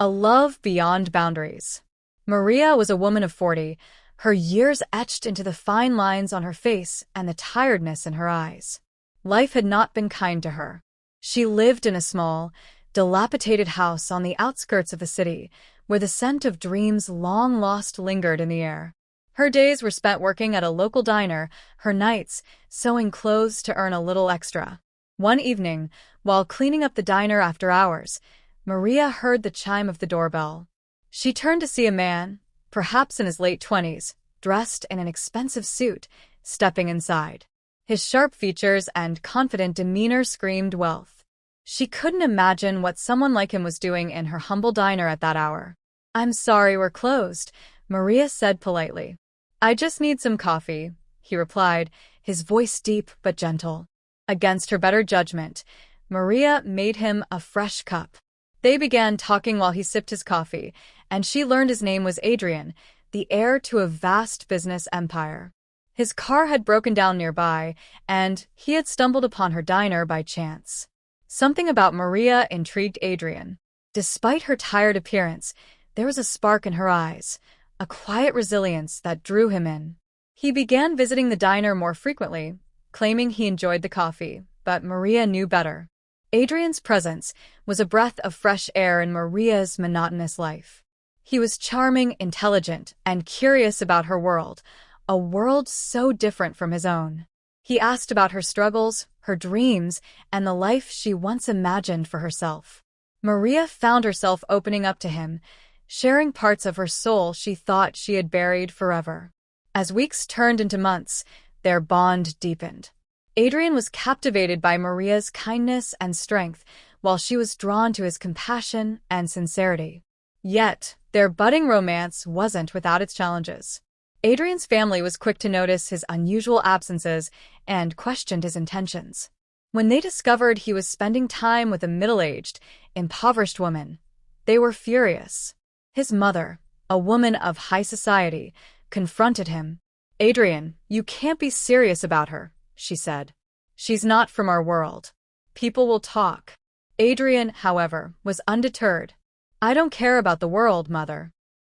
A love beyond boundaries. Maria was a woman of 40, her years etched into the fine lines on her face and the tiredness in her eyes. Life had not been kind to her. She lived in a small, dilapidated house on the outskirts of the city, where the scent of dreams long lost lingered in the air. Her days were spent working at a local diner, her nights sewing clothes to earn a little extra. One evening, while cleaning up the diner after hours, Maria heard the chime of the doorbell. She turned to see a man, perhaps in his late 20s, dressed in an expensive suit, stepping inside. His sharp features and confident demeanor screamed wealth. She couldn't imagine what someone like him was doing in her humble diner at that hour. "I'm sorry we're closed," Maria said politely. "I just need some coffee," he replied, his voice deep but gentle. Against her better judgment, Maria made him a fresh cup. They began talking while he sipped his coffee, and she learned his name was Adrian, the heir to a vast business empire. His car had broken down nearby, and he had stumbled upon her diner by chance. Something about Maria intrigued Adrian. Despite her tired appearance, there was a spark in her eyes, a quiet resilience that drew him in. He began visiting the diner more frequently, claiming he enjoyed the coffee, but Maria knew better. Adrian's presence was a breath of fresh air in Maria's monotonous life. He was charming, intelligent, and curious about her world, a world so different from his own. He asked about her struggles, her dreams, and the life she once imagined for herself. Maria found herself opening up to him, sharing parts of her soul she thought she had buried forever. As weeks turned into months, their bond deepened. Adrian was captivated by Maria's kindness and strength, while she was drawn to his compassion and sincerity. Yet, their budding romance wasn't without its challenges. Adrian's family was quick to notice his unusual absences and questioned his intentions. When they discovered he was spending time with a middle-aged, impoverished woman, they were furious. His mother, a woman of high society, confronted him. "Adrian, you can't be serious about her," she said. "She's not from our world. People will talk." Adrian, however, was undeterred. "I don't care about the world, Mother.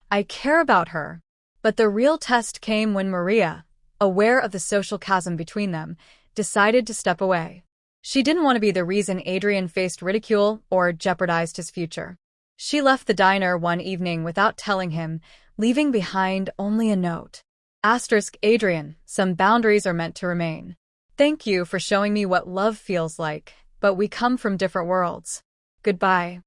I care about her." But the real test came when Maria, aware of the social chasm between them, decided to step away. She didn't want to be the reason Adrian faced ridicule or jeopardized his future. She left the diner one evening without telling him, leaving behind only a note. Adrian, some boundaries are meant to remain. Thank you for showing me what love feels like, but we come from different worlds. Goodbye.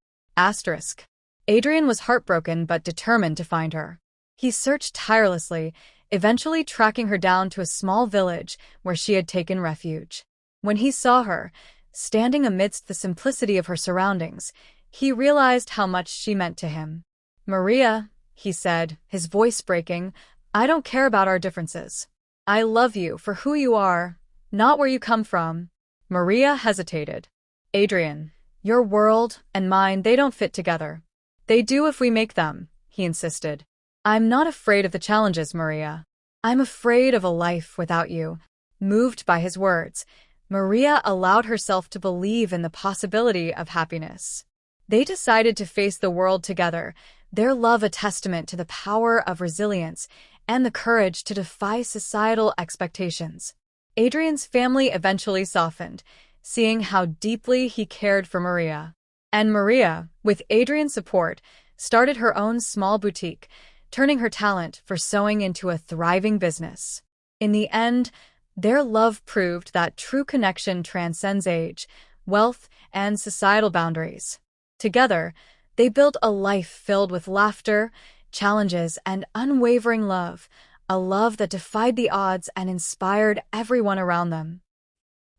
Adrian was heartbroken but determined to find her. He searched tirelessly, eventually tracking her down to a small village where she had taken refuge. When he saw her, standing amidst the simplicity of her surroundings, he realized how much she meant to him. "Maria," he said, his voice breaking, "I don't care about our differences. I love you for who you are, not where you come from." Maria hesitated. "Adrian, your world and mine, they don't fit together." "They do if we make them," he insisted. "I'm not afraid of the challenges, Maria. I'm afraid of a life without you." Moved by his words, Maria allowed herself to believe in the possibility of happiness. They decided to face the world together, their love a testament to the power of resilience and the courage to defy societal expectations. Adrian's family eventually softened, seeing how deeply he cared for Maria. And Maria, with Adrian's support, started her own small boutique, turning her talent for sewing into a thriving business. In the end, their love proved that true connection transcends age, wealth, and societal boundaries. Together, they built a life filled with laughter, challenges, and unwavering love, a love that defied the odds and inspired everyone around them.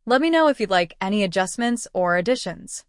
Let me know if you'd like any adjustments or additions.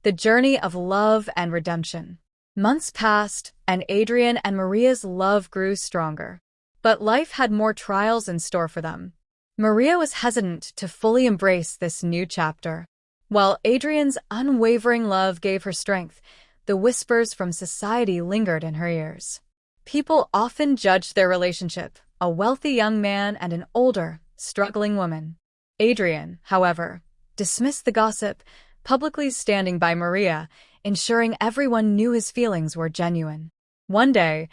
The journey of love and redemption. Months passed, and Adrian and Maria's love grew stronger. But life had more trials in store for them. Maria was hesitant to fully embrace this new chapter. While Adrian's unwavering love gave her strength, the whispers from society lingered in her ears. People often judged their relationship, a wealthy young man and an older, struggling woman. Adrian, however, dismissed the gossip, publicly standing by Maria, ensuring everyone knew his feelings were genuine. One day,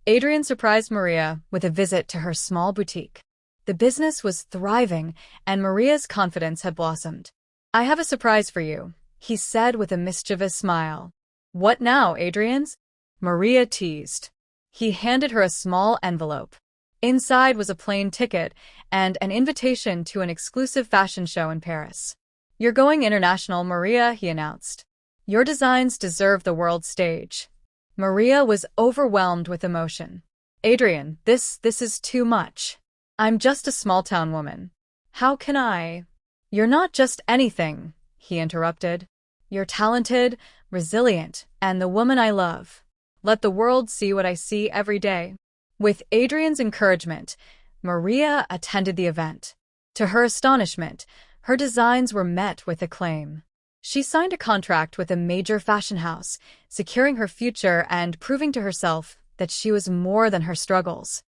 Adrian surprised Maria with a visit to her small boutique. The business was thriving, and Maria's confidence had blossomed. "I have a surprise for you," he said with a mischievous smile. "What now, Adrian's?" Maria teased. He handed her a small envelope. Inside was a plane ticket and an invitation to an exclusive fashion show in Paris. "You're going international, Maria," he announced. "Your designs deserve the world stage." Maria was overwhelmed with emotion. "Adrian, this is too much. I'm just a small-town woman. How can I—" "You're not just anything," he interrupted. "You're talented, resilient, and the woman I love. Let the world see what I see every day." With Adrian's encouragement, Maria attended the event. To her astonishment, her designs were met with acclaim. She signed a contract with a major fashion house, securing her future and proving to herself that she was more than her struggles.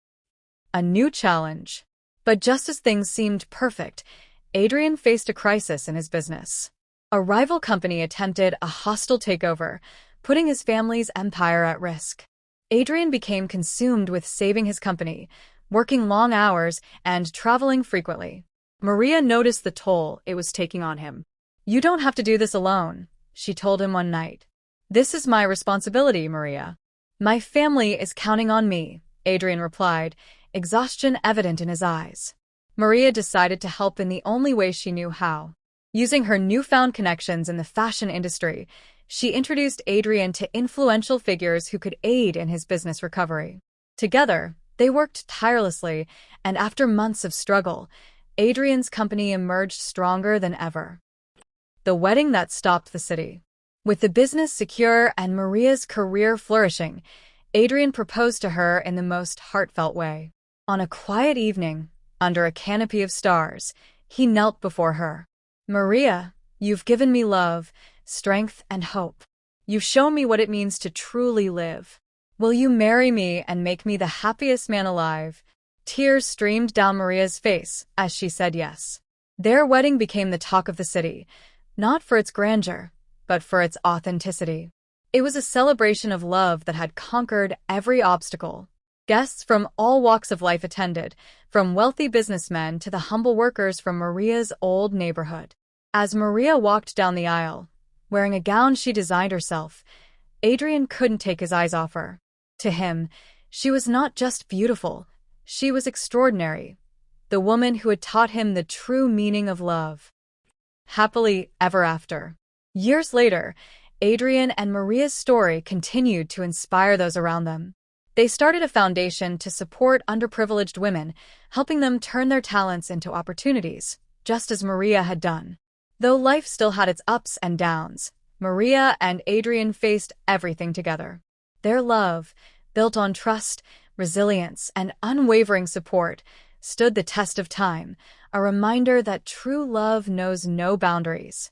A new challenge. But just as things seemed perfect, Adrian faced a crisis in his business. A rival company attempted a hostile takeover, putting his family's empire at risk. Adrian became consumed with saving his company, working long hours and traveling frequently. Maria noticed the toll it was taking on him. "You don't have to do this alone," she told him one night. "This is my responsibility, Maria." "My family is counting on me," Adrian replied, exhaustion evident in his eyes. Maria decided to help in the only way she knew how. Using her newfound connections in the fashion industry, she introduced Adrian to influential figures who could aid in his business recovery. Together, they worked tirelessly, and after months of struggle, Adrian's company emerged stronger than ever. The wedding that stopped the city. With the business secure and Maria's career flourishing, Adrian proposed to her in the most heartfelt way. On a quiet evening, under a canopy of stars, he knelt before her. "Maria, you've given me love, strength, and hope. You've shown me what it means to truly live. Will you marry me and make me the happiest man alive?" Tears streamed down Maria's face as she said yes. Their wedding became the talk of the city, not for its grandeur, but for its authenticity. It was a celebration of love that had conquered every obstacle. Guests from all walks of life attended, from wealthy businessmen to the humble workers from Maria's old neighborhood. As Maria walked down the aisle, wearing a gown she designed herself, Adrian couldn't take his eyes off her. To him, she was not just beautiful, she was extraordinary, the woman who had taught him the true meaning of love. Happily ever after. Years later, Adrian and Maria's story continued to inspire those around them. They started a foundation to support underprivileged women, helping them turn their talents into opportunities, just as Maria had done. Though life still had its ups and downs, Maria and Adrian faced everything together. Their love, built on trust, resilience, and unwavering support, stood the test of time, a reminder that true love knows no boundaries.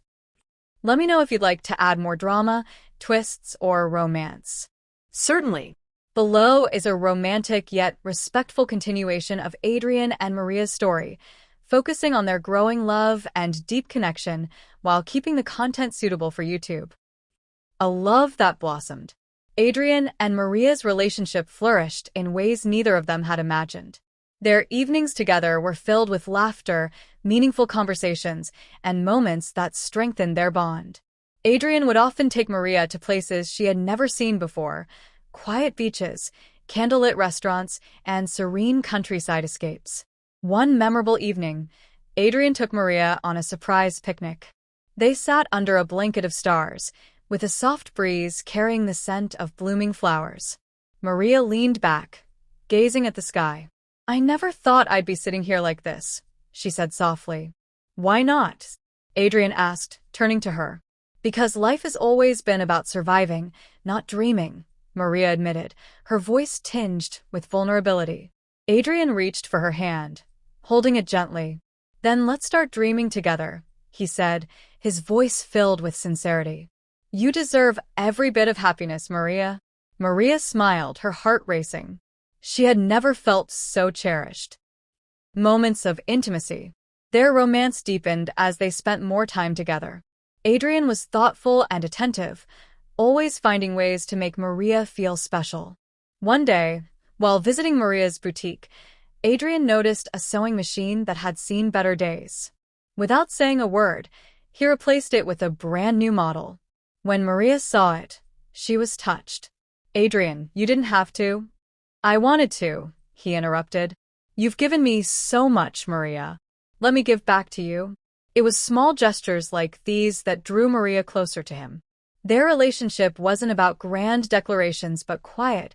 Let me know if you'd like to add more drama, twists, or romance. Certainly. Below is a romantic yet respectful continuation of Adrian and Maria's story, focusing on their growing love and deep connection while keeping the content suitable for YouTube. A love that blossomed. Adrian and Maria's relationship flourished in ways neither of them had imagined. Their evenings together were filled with laughter, meaningful conversations, and moments that strengthened their bond. Adrian would often take Maria to places she had never seen before: quiet beaches, candlelit restaurants, and serene countryside escapes. One memorable evening, Adrian took Maria on a surprise picnic. They sat under a blanket of stars, with a soft breeze carrying the scent of blooming flowers. Maria leaned back, gazing at the sky. "I never thought I'd be sitting here like this," she said softly. "Why not?" Adrian asked, turning to her. "Because life has always been about surviving, not dreaming," Maria admitted, her voice tinged with vulnerability. Adrian reached for her hand, holding it gently. "Then let's start dreaming together," he said, his voice filled with sincerity. "You deserve every bit of happiness, Maria." Maria smiled, her heart racing. She had never felt so cherished. Moments of intimacy. Their romance deepened as they spent more time together. Adrian was thoughtful and attentive, always finding ways to make Maria feel special. One day, while visiting Maria's boutique, Adrian noticed a sewing machine that had seen better days. Without saying a word, he replaced it with a brand new model. When Maria saw it, she was touched. "Adrian, you didn't have to." "I wanted to," he interrupted. "You've given me so much, Maria. Let me give back to you." It was small gestures like these that drew Maria closer to him. Their relationship wasn't about grand declarations but quiet,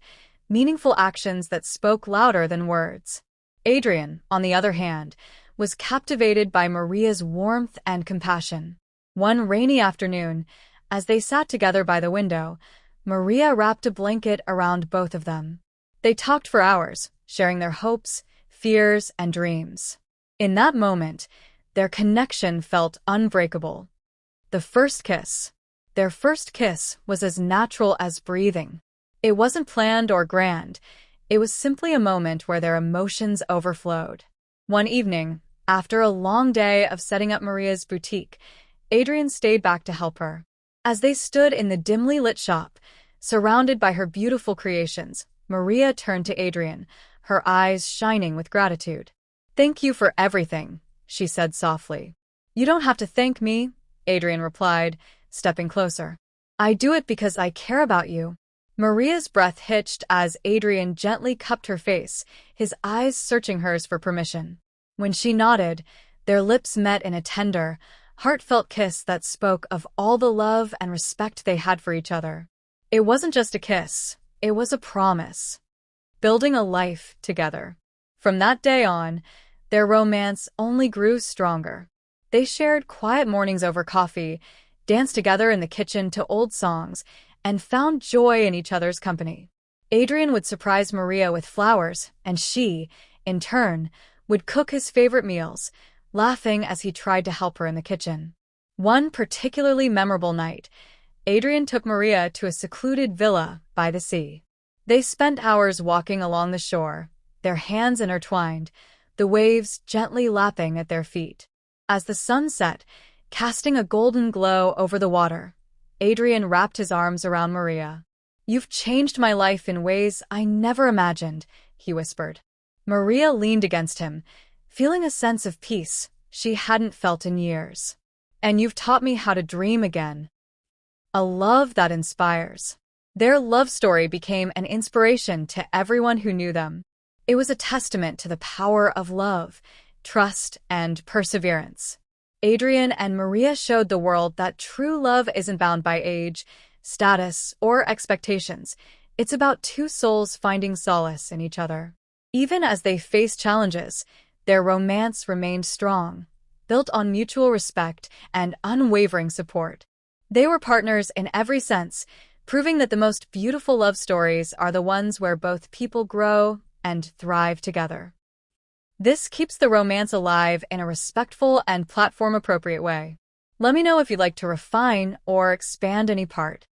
meaningful actions that spoke louder than words. Adrian, on the other hand, was captivated by Maria's warmth and compassion. One rainy afternoon, as they sat together by the window, Maria wrapped a blanket around both of them. They talked for hours, sharing their hopes, fears, and dreams. In that moment, their connection felt unbreakable. The first kiss. Their first kiss was as natural as breathing. It wasn't planned or grand. It was simply a moment where their emotions overflowed. One evening, after a long day of setting up Maria's boutique, Adrian stayed back to help her. As they stood in the dimly lit shop, surrounded by her beautiful creations, Maria turned to Adrian, her eyes shining with gratitude. "Thank you for everything," she said softly. "You don't have to thank me," Adrian replied, stepping closer. "I do it because I care about you." Maria's breath hitched as Adrian gently cupped her face, his eyes searching hers for permission. When she nodded, their lips met in a tender, heartfelt kiss that spoke of all the love and respect they had for each other. It wasn't just a kiss, it was a promise. Building a life together. From that day on, their romance only grew stronger. They shared quiet mornings over coffee, danced together in the kitchen to old songs, and found joy in each other's company. Adrian would surprise Maria with flowers, and she, in turn, would cook his favorite meals, laughing as he tried to help her in the kitchen. One particularly memorable night, Adrian took Maria to a secluded villa by the sea. They spent hours walking along the shore, their hands intertwined, the waves gently lapping at their feet. As the sun set, casting a golden glow over the water, Adrian wrapped his arms around Maria. "You've changed my life in ways I never imagined," he whispered. Maria leaned against him, feeling a sense of peace she hadn't felt in years. "And you've taught me how to dream again." A love that inspires. Their love story became an inspiration to everyone who knew them. It was a testament to the power of love, trust, and perseverance. Adrian and Maria showed the world that true love isn't bound by age, status, or expectations. It's about two souls finding solace in each other. Even as they faced challenges, their romance remained strong, built on mutual respect and unwavering support. They were partners in every sense, proving that the most beautiful love stories are the ones where both people grow and thrive together. This keeps the romance alive in a respectful and platform-appropriate way. Let me know if you'd like to refine or expand any part.